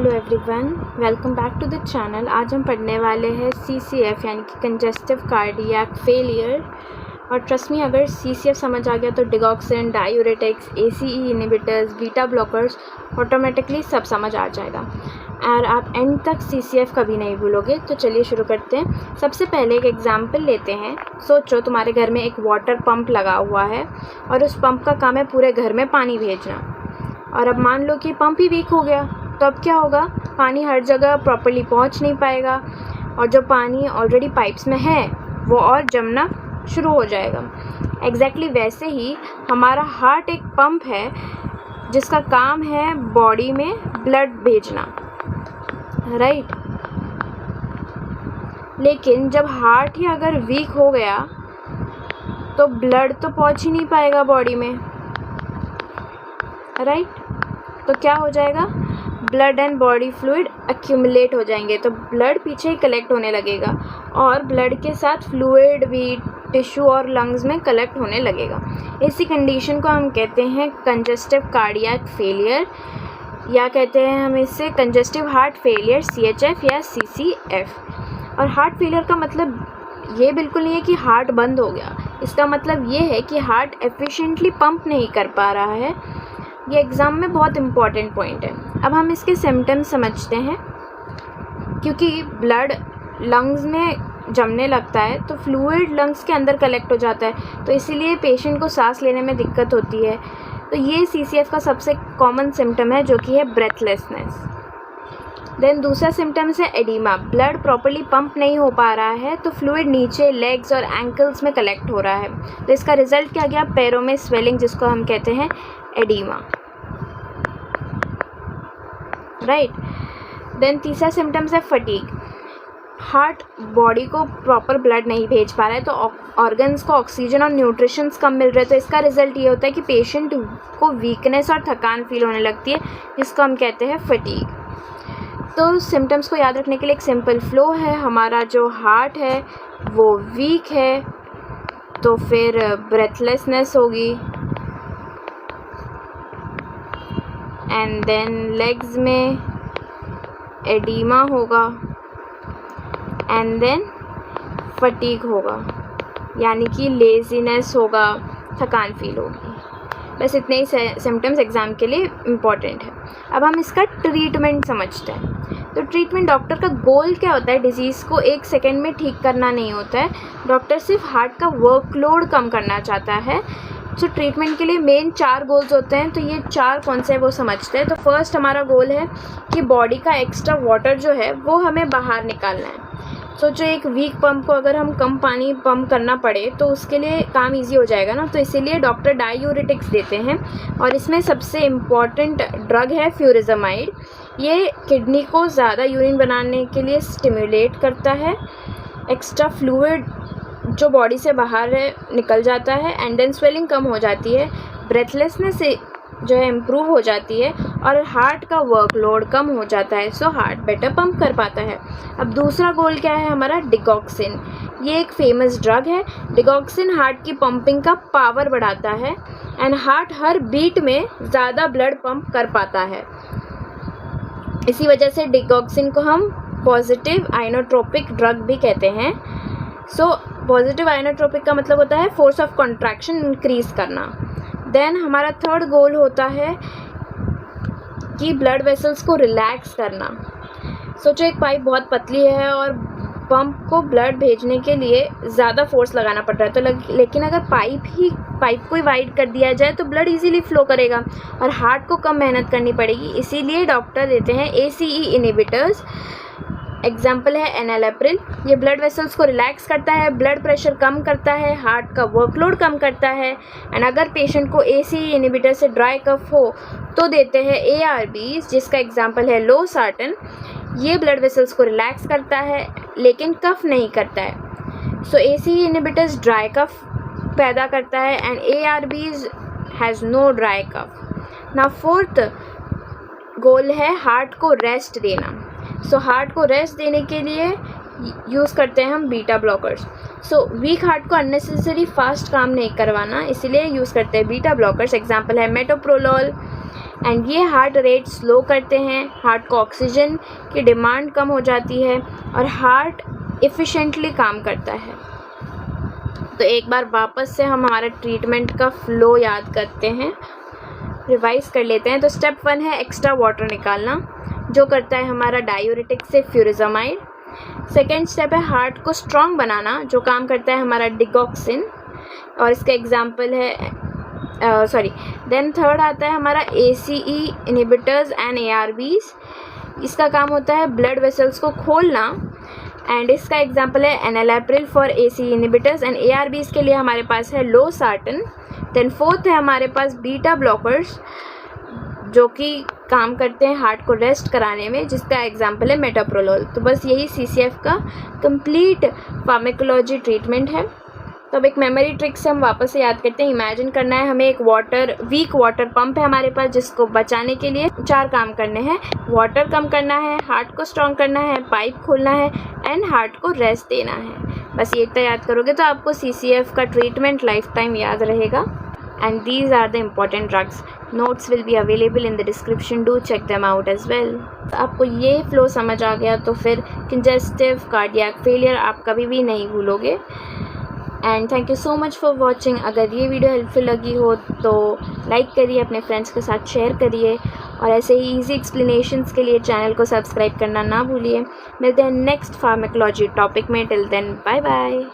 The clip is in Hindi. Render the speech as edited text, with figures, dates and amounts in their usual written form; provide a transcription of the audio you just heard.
Hello everyone, welcome back to the channel. आज हम पढ़ने वाले हैं CCF यानी कि कंजेस्टिव कार्डियक फेलियर। और ट्रस्ट मी, अगर CCF समझ आ गया तो digoxin, diuretics, ACE inhibitors, beta blockers automatically सब समझ आ जाएगा और आप एंड तक CCF कभी नहीं भूलोगे। तो चलिए शुरू करते हैं। सबसे पहले एक एग्जाम्पल लेते हैं। सोचो तुम्हारे घर में एक वाटर पंप लगा हुआ है और उस पंप का काम है पूरे घर में पानी भेजना। और अब मान लो कि पंप ही वीक हो गया, तो अब क्या होगा? पानी हर जगह प्रॉपर्ली पहुंच नहीं पाएगा और जो पानी ऑलरेडी पाइप्स में है वो और जमना शुरू हो जाएगा। एग्जैक्टली वैसे ही हमारा हार्ट एक पंप है जिसका काम है बॉडी में ब्लड भेजना, राइट। लेकिन जब हार्ट ही अगर वीक हो गया तो ब्लड तो पहुंच ही नहीं पाएगा बॉडी में, राइट। तो क्या हो जाएगा? Blood and body fluid accumulate हो जाएंगे, तो ब्लड पीछे ही कलेक्ट होने लगेगा और ब्लड के साथ फ्लूइड भी टिश्यू और लंग्स में कलेक्ट होने लगेगा। इसी कंडीशन को हम कहते हैं कंजेस्टिव कार्डियक फेलियर, या कहते हैं हम इसे कंजेस्टिव हार्ट फेलियर CHF या CCF। और हार्ट फेलियर का मतलब ये बिल्कुल नहीं है कि हार्ट बंद हो गया। इसका मतलब ये है कि हार्ट एफिशिएंटली पंप नहीं कर पा रहा है। ये एग्ज़ाम में बहुत इम्पॉर्टेंट पॉइंट है। अब हम इसके सिम्टम्स समझते हैं। क्योंकि ब्लड लंग्स में जमने लगता है तो फ्लूइड लंग्स के अंदर कलेक्ट हो जाता है, तो इसीलिए पेशेंट को सांस लेने में दिक्कत होती है। तो ये CCF का सबसे कॉमन सिम्टम है, जो कि है ब्रेथलेसनेस। देन दूसरा सिम्टम्स है एडिमा। ब्लड प्रॉपर्ली पंप नहीं हो पा रहा है तो फ्लूइड नीचे लेग्स और एंकल्स में कलेक्ट हो रहा है, तो इसका रिजल्ट क्या गया? पैरों में स्वेलिंग, जिसको हम कहते हैं एडिमा, राइट। देन तीसरा सिम्टम्स है फटीग। हार्ट बॉडी को प्रॉपर ब्लड नहीं भेज पा रहा है, तो ऑर्गन्स को ऑक्सीजन और न्यूट्रिशंस कम मिल रहे हैं, तो इसका रिजल्ट ये होता है कि पेशेंट को वीकनेस और थकान फील होने लगती है, जिसको हम कहते हैं फटीग। तो सिम्टम्स को याद रखने के लिए एक सिंपल फ्लो है। हमारा जो हार्ट है वो वीक है तो फिर ब्रेथलेसनेस होगी, एंड देन लेग्स में एडिमा होगा, एंड देन फटीग होगा, यानी कि लेजीनेस होगा, थकान फील होगी। बस इतने ही सिम्टम्स एग्ज़ाम के लिए इम्पॉर्टेंट है। अब हम इसका ट्रीटमेंट समझते हैं। तो ट्रीटमेंट, डॉक्टर का गोल क्या होता है? डिजीज़ को एक सेकेंड में ठीक करना नहीं होता है। डॉक्टर सिर्फ हार्ट का वर्कलोड कम करना चाहता है। सो ट्रीटमेंट के लिए मेन 4 गोल्स होते हैं, तो ये 4 कौन से हैं वो समझते हैं। तो फर्स्ट हमारा गोल है कि बॉडी का एक्स्ट्रा वाटर जो है वो हमें बाहर निकालना है। सोचो एक वीक पंप को अगर हम कम पानी पंप करना पड़े तो उसके लिए काम इजी हो जाएगा ना, तो इसीलिए डॉक्टर डायूरेटिक्स देते हैं। और इसमें सबसे इम्पॉर्टेंट ड्रग है फ्यूरिज़ामाइड। ये किडनी को ज़्यादा यूरिन बनाने के लिए स्टिमुलेट करता है, एक्स्ट्रा फ्लूइड जो बॉडी से बाहर निकल जाता है, एंड देन स्वेलिंग कम हो जाती है, ब्रेथलेसनेस जो है इम्प्रूव हो जाती है और हार्ट का वर्कलोड कम हो जाता है, सो हार्ट बेटर पंप कर पाता है। अब दूसरा गोल क्या है हमारा? डिगॉक्सिन। ये एक फेमस ड्रग है। डिगॉक्सिन हार्ट की पंपिंग का पावर बढ़ाता है एंड हार्ट हर बीट में ज़्यादा ब्लड पंप कर पाता है। इसी वजह से डिगॉक्सिन को हम पॉजिटिव आइनोट्रोपिक ड्रग भी कहते हैं। सो पॉजिटिव आइनोट्रोपिक का मतलब होता है फोर्स ऑफ कॉन्ट्रैक्शन इंक्रीज करना। देन हमारा थर्ड गोल होता है कि ब्लड वेसल्स को रिलैक्स करना। सोचो एक पाइप बहुत पतली है और पंप को ब्लड भेजने के लिए ज़्यादा फोर्स लगाना पड़ रहा है, तो लेकिन अगर पाइप को ही वाइड कर दिया जाए तो ब्लड इजीली फ्लो करेगा और हार्ट को कम मेहनत करनी पड़ेगी। इसीलिए डॉक्टर देते हैं ACE इनहिबिटर्स। एग्जाम्पल है एनालेप्रिल। ये ब्लड वेसल्स को रिलैक्स करता है, ब्लड प्रेशर कम करता है, हार्ट का वर्कलोड कम करता है। एंड अगर पेशेंट को ACE इनहिबिटर से ड्राई कफ हो तो देते हैं ARBs, जिसका एग्जाम्पल है लोसार्टन। ये ब्लड वेसल्स को रिलैक्स करता है लेकिन कफ नहीं करता है। So ACE inhibitors dry cough पैदा करता है and ARBs has no dry cough. ना फोर्थ गोल है हार्ट को रेस्ट देना। सो हार्ट को रेस्ट देने के लिए यूज़ करते हैं हम beta blockers. So weak heart को अननेसेसरी फास्ट काम नहीं करवाना, इसीलिए यूज़ करते हैं बीटा ब्लॉकर्स। एग्जाम्पल है मेटोप्रोलोल, एंड ये हार्ट रेट स्लो करते हैं, हार्ट को ऑक्सीजन की डिमांड कम हो जाती है और हार्ट एफिशिएंटली काम करता है। तो एक बार वापस से हम हमारा ट्रीटमेंट का फ़्लो याद करते हैं, रिवाइज कर लेते हैं। तो स्टेप 1 है एक्स्ट्रा वाटर निकालना, जो करता है हमारा डायूरेटिक से फ्यूरिजामाइड। सेकेंड स्टेप है हार्ट को स्ट्रॉन्ग बनाना, जो काम करता है हमारा डिगॉक्सिन, और इसका एग्जाम्पल है देन थर्ड आता है हमारा ACE इनहिबिटर्स एंड ARBs। इसका काम होता है ब्लड वेसल्स को खोलना, एंड इसका एग्जांपल है enalapril for ACE inhibitors, and ARBs के लिए हमारे पास है लोसार्टन। देन फोर्थ है हमारे पास बीटा ब्लॉकर्स, जो कि काम करते हैं हार्ट को रेस्ट कराने में, जिसका एग्जांपल है मेटाप्रोलोल। तो बस यही CCF का कंप्लीट फार्माकोलॉजी ट्रीटमेंट है। तो अब एक मेमोरी ट्रिक से हम वापस से याद करते हैं। इमेजिन करना है हमें एक वीक वाटर पंप है हमारे पास, जिसको बचाने के लिए 4 काम करने हैं। वाटर कम करना है, हार्ट को स्ट्रॉन्ग करना है, पाइप खोलना है एंड हार्ट को रेस्ट देना है। बस ये इतना याद करोगे तो आपको CCF का ट्रीटमेंट लाइफ टाइम याद रहेगा। And these are the important drugs. Notes will be available in the description, do check them out as well. आपको ये फ्लो समझ आ गया तो फिर कंजेस्टिव कार्डियक फेलियर आप कभी भी नहीं भूलोगे। And thank you so much for watching. अगर ये वीडियो हेल्पफुल लगी हो तो लाइक करिए, अपने फ्रेंड्स के साथ शेयर करिए, और ऐसे ही इजी एक्सप्लेनेशंस के लिए चैनल को सब्सक्राइब करना ना भूलिए। मिलते हैं नेक्स्ट फार्माकोलॉजी टॉपिक में। Till then bye bye.